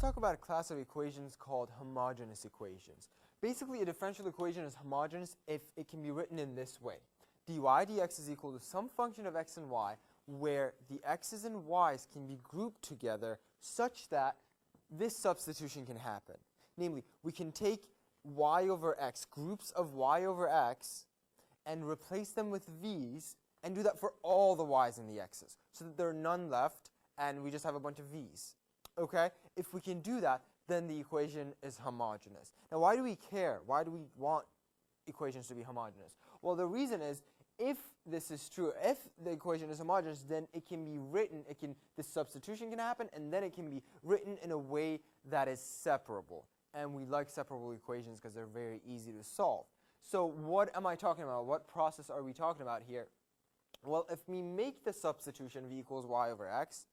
talk about a class of equations called homogeneous equations. Basically, a differential equation is homogeneous if it can be written in this way. dy dx is equal to some function of x and y where the x's and y's can be grouped together such that this substitution can happen. Namely, we can take y over x, groups of y over x, and replace them with v's, and do that for all the y's and the x's, so that there are none left, and we just have a bunch of v's. Okay? If we can do that, then the equation is homogeneous. Now, why do we care? Why do we want equations to be homogeneous? Well, the reason is, if this is true, if the equation is homogeneous, then it can be written, this substitution can happen, and then it can be written in a way that is separable. And we like separable equations because they're very easy to solve. So what am I talking about? What process are we talking about here? Well, if we make the substitution v equals y over x,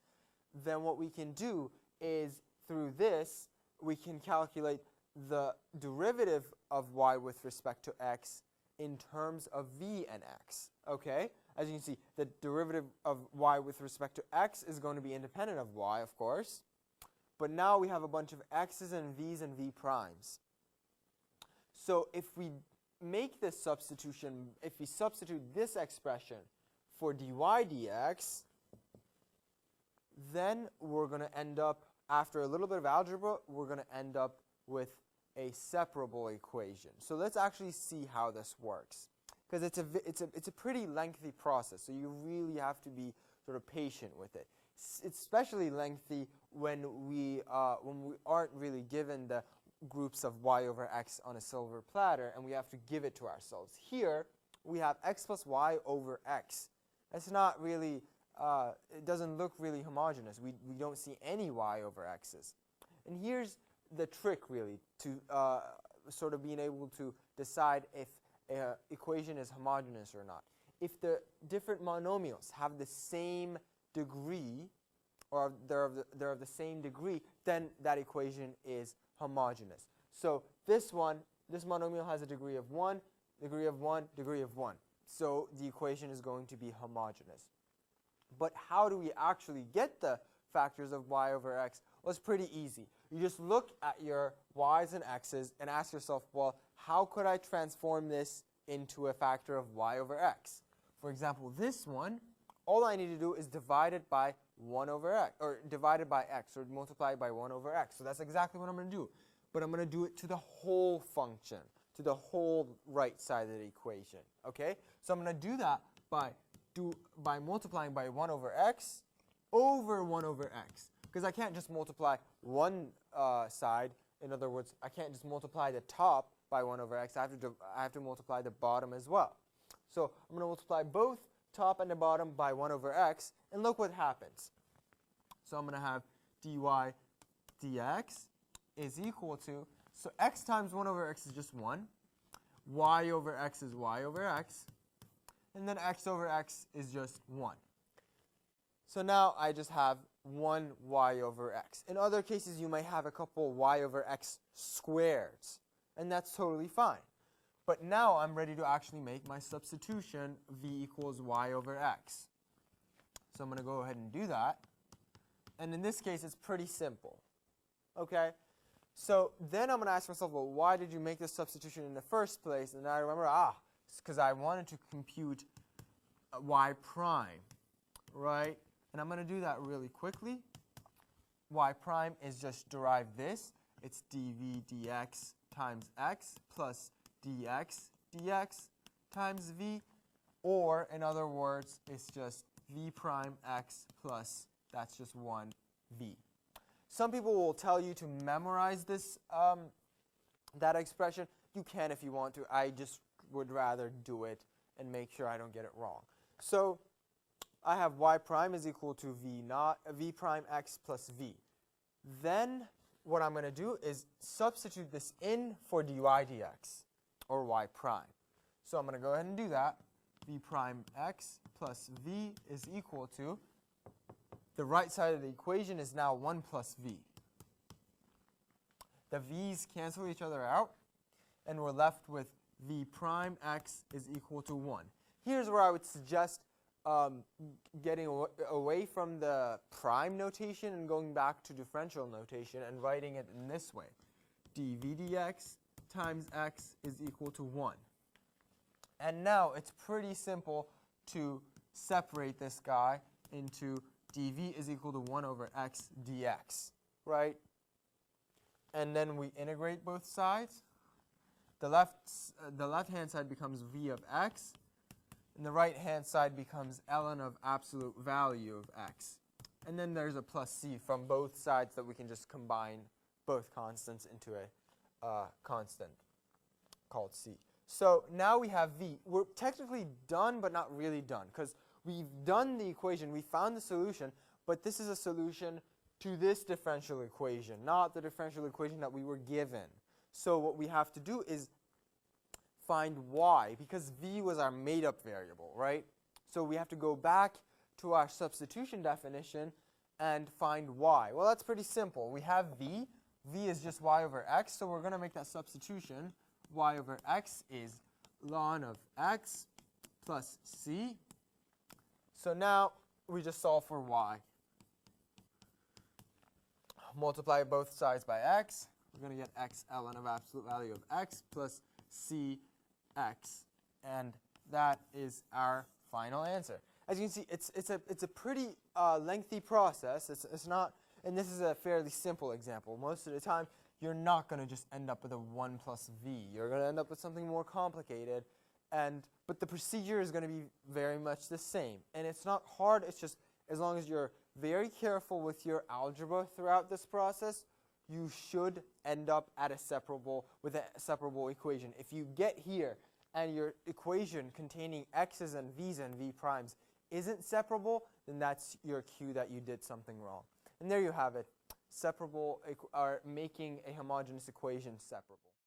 then what we can do is, through this, we can calculate the derivative of y with respect to x in terms of v and x. Okay? As you can see, the derivative of y with respect to x is going to be independent of y, of course. But now we have a bunch of x's and v's and v primes. So if we make this substitution, if we substitute this expression for dy dx, then we're going to end up, after a little bit of algebra, we're going to end up with a separable equation. So let's actually see how this works, because it's a pretty lengthy process, so you really have to be sort of patient with it. It's especially lengthy when we aren't really given the groups of y over x on a silver platter, and we have to give it to ourselves. Here we have x plus y over x. That's not really, it doesn't look really homogeneous. We don't see any y over x's. And here's the trick, really, to sort of being able to decide if an equation is homogeneous or not. If the different monomials have the same degree, or they're of the same degree, then that equation is homogeneous. So this monomial has a degree of 1, degree of 1, degree of 1. So the equation is going to be homogeneous. But how do we actually get the factors of y over x? Well, it's pretty easy. You just look at your y's and x's and ask yourself, well, how could I transform this into a factor of y over x? For example, this one, all I need to do is divide it by 1 over x, or divide it by x, or multiply it by 1 over x. So that's exactly what I'm going to do. But I'm going to do it to the whole function, to the whole right side of the equation. Okay? So I'm going to do that by multiplying by 1 over x over 1 over x. Because I can't just multiply one side. In other words, I can't just multiply the top by 1 over x. I have to multiply the bottom as well. So I'm going to multiply both top and the bottom by 1 over x, and look what happens. So I'm going to have dy dx is equal to, so x times 1 over x is just 1, y over x is y over x, and then x over x is just 1. So now I just have 1 y over x. In other cases, you might have a couple y over x squareds, and that's totally fine. But now I'm ready to actually make my substitution v equals y over x. So I'm going to go ahead and do that. And in this case, it's pretty simple. Okay? So then I'm going to ask myself, well, why did you make this substitution in the first place? And I remember, it's because I wanted to compute y prime, right? And I'm going to do that really quickly. Y prime is just derive this. It's dv dx times x plus dx dx times v, or in other words, it's just v prime x plus, that's just 1 v. Some people will tell you to memorize this, that expression. You can if you want to. I just would rather do it and make sure I don't get it wrong. So I have y prime is equal to v prime x plus v. Then what I'm going to do is substitute this in for dy dx, or y prime. So I'm going to go ahead and do that. V prime x plus v is equal to, the right side of the equation is now 1 plus v. The v's cancel each other out, and we're left with v prime x is equal to 1. Here's where I would suggest getting away from the prime notation and going back to differential notation and writing it in this way. dv dx times x is equal to 1. And now it's pretty simple to separate this guy into dv is equal to 1 over x dx, right? And then we integrate both sides. The left-hand side becomes v of x, and the right-hand side becomes ln of absolute value of x. And then there's a plus c from both sides that we can just combine both constants into a constant called c. So now we have v. We're technically done, but not really done, because we've done the equation, we found the solution, but this is a solution to this differential equation, not the differential equation that we were given. So what we have to do is find y, because v was our made-up variable, right? So we have to go back to our substitution definition and find y. Well, that's pretty simple. We have v. V is just y over x, so we're going to make that substitution. Y over x is ln of x plus c. So now we just solve for y. Multiply both sides by x. We're going to get x ln of absolute value of x plus c x. And that is our final answer. As you can see, it's a pretty lengthy process. It's not, and this is a fairly simple example. Most of the time, you're not going to just end up with a 1 plus v. You're going to end up with something more complicated, but the procedure is going to be very much the same. And it's not hard. It's just as long as you're very careful with your algebra throughout this process, you should end up at a separable equation. If you get here and your equation containing x's and v's and v primes isn't separable, then that's your cue that you did something wrong. And there you have it. Separable, or making a homogeneous equation separable.